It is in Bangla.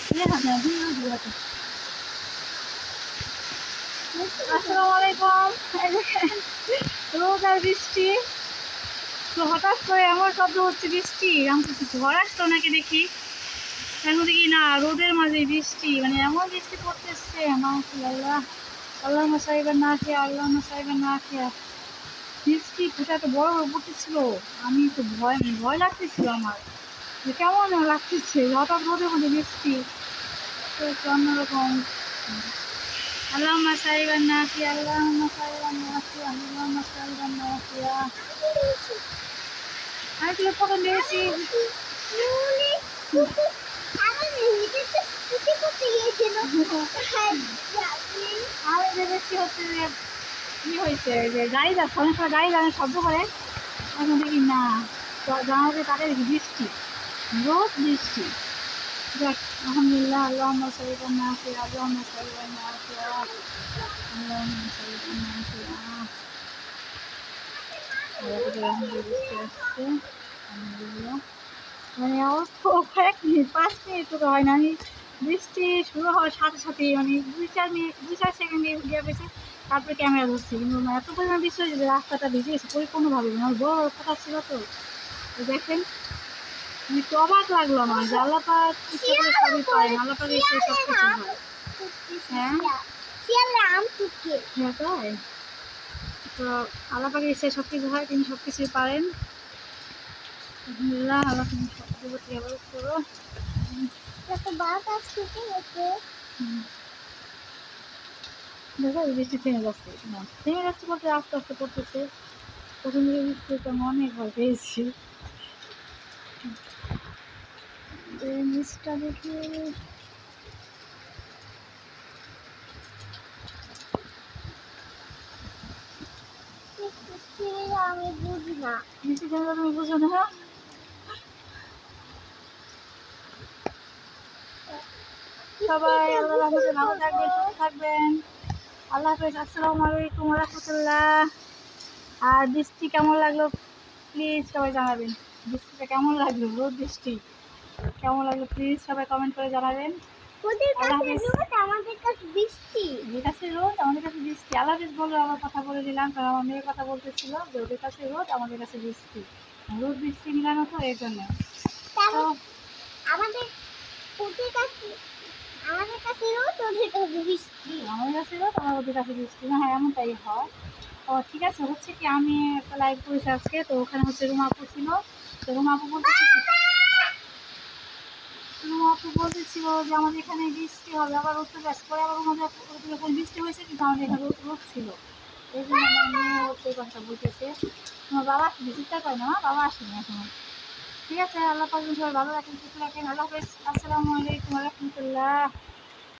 আসসালামু আলাইকুম। রোদ আর বৃষ্টি, তো হঠাৎ করে এমন শব্দ হচ্ছে বৃষ্টি, আমি কিছু ঝড় আসতো নাকি দেখি, এখন দেখি না রোদের মাঝে বৃষ্টি, মানে এমন বৃষ্টি পড়তেছে। মাশাআল্লাহ, আল্লাহ সাইবার না খেয়ে, আল্লাহ সাইবার না খেয়ে বৃষ্টি ফুটা তো বড় বড় পড়তেছিল। আমি তো ভয় ভয় লাগতেছিল আমার, যে কেমন লাগতেছে হঠাৎ রোদের মধ্যে বৃষ্টি, তো একটু অন্যরকম। আল্লাহুম্মা সাইবান নাফিয়া, আল্লাহুম্মা সাইবান নাফিয়া, আল্লাহুম্মা সাইবান নাফিয়া। আমি তো ফটো দিয়েছি। আমি ভেবেছি হচ্ছে যে কি হয়েছে, যে গাড়ি যাচ্ছে, অনেক সময় গাড়ি যাওয়ার শব্দ করে, এখন দেখি না জানাতে তাকে দেখি বৃষ্টি, রোদ বৃষ্টি। যাক আলহামদুলিল্লাহ, আল্লাহুম্মা সাইবান নাফিয়া, আল্লাহুম্মা সাইবান নাফিয়া, আল্লাহুম্মা সাইবান নাফিয়া। বৃষ্টি আসছে আলহামদুলিল্লাহ। মানে অবস্থা কয়েক মিনিট, 5 মিনিট তো হয় না, আমি বৃষ্টি শুরু হওয়ার সাথে সাথে মানে 2-4 মিনিট, 2-4 সেকেন্ড গ্যাপ হয়েছে, তারপরে ক্যামেরা ধরছি, কিন্তু এত পরিমাণ বৃষ্টি হয়েছে যে রাস্তাটা ভিজে গেছে পরিপূর্ণভাবে। আমার বড় বড় কথা ছিল তো, দেখেন একটু অবাক লাগলো আমার, যে আল্লাহ পাক ইচ্ছে করে সবই পারেন, আল্লাহ পাকের ইচ্ছে সব কিছু হয়। হ্যাঁ হ্যাঁ তাই তো, আল্লাহ পাকের ইচ্ছে সব কিছু হয়, তিনি সব কিছুই পারেন। আলহামদুলিল্লাহ, আল্লাহ তুমি সব কিছু হেফাজত করো। দেখো বৃষ্টি থেমে যাচ্ছে না, থেমে যাচ্ছে বলতে আস্তে আস্তে পড়তেছে। প্রথম দিকে বৃষ্টিতে আমি অনেক ভয় পেয়েছি। নিচটা দেখি, আমি বুঝি না বৃষ্টি থেমে যাচ্ছে, তুমি বুঝো না। সবাই আল্লাহ রহমতে ভালো থাকবেন, সুস্থ থাকবেন। আল্লাহ হাফেজ। আসসালামু আলাইকুম ওয়া রাহমাতুল্লাহ। আর বৃষ্টি কেমন লাগলো প্লিজ সবাই জানাবেন, বৃষ্টিটা কেমন লাগলো, রোদ বৃষ্টি কেমন লাগলো প্লিজ সবাই কমেন্ট করে জানাবেন। আল্লাহ হাফেজ। আমাদের কাছে বৃষ্টি, ওদের কাছে রোদ, আমাদের কাছে বৃষ্টি। আল্লাহ হাফেজ বলে আমার কথা বলে দিলাম, কারণ আমার মেয়ের কথা বলতেছিল যে ওদের কাছে রোদ, আমাদের কাছে বৃষ্টি, রোদ বৃষ্টি মিলানো তো এই জন্য। তো আমাদের ওদের কাছে, আমাদের কাছে রোদ, ওদের কাছে বৃষ্টি, আমাদের কাছে রোদ, আমার ওদের কাছে বৃষ্টি। হ্যাঁ এমনটাই হয়। ও ঠিক আছে, হচ্ছে কি আমি একটা লাইভ করেছি আজকে, তো ওখানে হচ্ছে রুমা আপু ছিল, তো রুমা আপু বলতেছিল যে আমাদের এখানে বৃষ্টি হবে, আবার রোদ চলে আসছে, পরে আবার আমাদের ওখানে বৃষ্টি হয়েছে, কিন্তু আমাদের এখানে রোদ ছিল। এই জন্য আমার মেয়ে হচ্ছে এই কথাটা বলতেছে। তোমার বাবা আসেনি, চিন্তা করে না, বাবা আসেনি এখনো। ঠিক আছে, আল্লাহ পাক সবাই ভালো রাখেন, সুস্থ রাখেন। আল্লাহ হাফেজ। আসসালামু আলাইকুম ওয়া রাহমাতুল্লাহ।